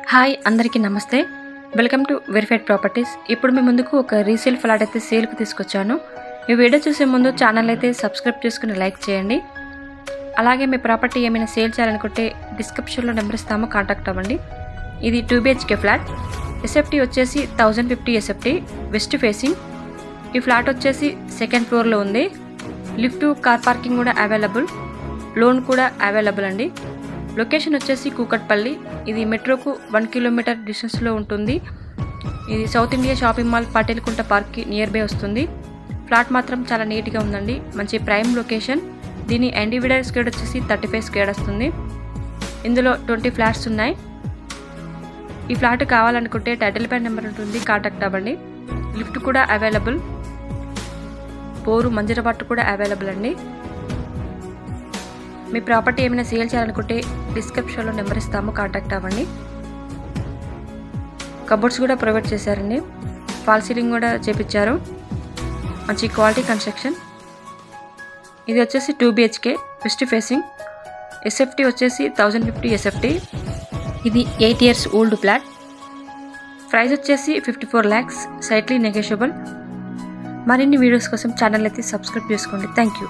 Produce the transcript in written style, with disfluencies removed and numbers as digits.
Hi అందరికీ నమస్తే. Welcome to verified properties. ఇప్పుడు మీ ముందుకు ఒక రీసేల్ ఫ్లాట్ అయితే సేల్కి తీసుకొచ్చాను. ఈ వీడియో చూసే ముందు ఛానల్ అయితే సబ్స్క్రైబ్ చేసుకుని లైక్ చేయండి. అలాగే మీ ప్రాపర్టీ ఏమైనా సేల్ చేయాలనుకుంటే డిస్క్రిప్షన్లో నెంబర్ ఇస్తాము, కాంటాక్ట్ అవ్వండి. ఇది 2 BHK ఫ్లాట్. ఎస్ఎఫ్టీ వచ్చేసి 1050 ఎస్ఎఫ్టీ, వెస్ట్ ఫేసింగ్. ఈ ఫ్లాట్ వచ్చేసి సెకండ్ ఫ్లోర్లో ఉంది. లిఫ్ట్, కార్ పార్కింగ్ కూడా అవైలబుల్, లోన్ కూడా అవైలబుల్ అండి. లొకేషన్ వచ్చేసి కూకట్పల్లి. ఇది మెట్రోకు 1 కిలోమీటర్ డిస్టెన్స్లో ఉంటుంది. ఇది సౌత్ ఇండియా షాపింగ్ మాల్ పాటిల్కుంట పార్క్కి నియర్ బై వస్తుంది. ఫ్లాట్ మాత్రం చాలా నీట్గా ఉందండి, మంచి ప్రైమ్ లొకేషన్. దీని ఇండివిడ్యువల్ స్క్వేర్ వచ్చేసి 35 స్క్వేర్ వస్తుంది. ఇందులో 20 ఫ్లాట్స్ ఉన్నాయి. ఈ ఫ్లాట్ కావాలనుకుంటే టైటిల్ పై నెంబర్ ఉంటుంది, కాంటాక్ట్ అవ్వండి. లిఫ్ట్ కూడా అవైలబుల్, బోరు మంజరపాటు కూడా అవైలబుల్ అండి. మీ ప్రాపర్టీ ఏమైనా సేల్ చేయాలనుకుంటే డిస్క్రిప్షన్లో నెంబర్ ఇస్తాము, కాంటాక్ట్ అవ్వండి. కబోర్డ్స్ కూడా ప్రొవైడ్ చేశారండి, ఫాల్ సీలింగ్ కూడా చేపించారు, మంచి క్వాలిటీ కన్స్ట్రక్షన్. ఇది వచ్చేసి 2 BHK వెస్ట్ ఫేసింగ్. ఎస్ఎఫ్టీ వచ్చేసి 1050 ఎస్ఎఫ్టీ. ఇది 8 years ఓల్డ్ ఫ్లాట్. ప్రైస్ వచ్చేసి 54 lakhs, స్లైట్లీ నెగోషియబుల్. మరిన్ని వీడియోస్ కోసం ఛానల్ అయితే సబ్స్క్రైబ్ చేసుకోండి. Thank you.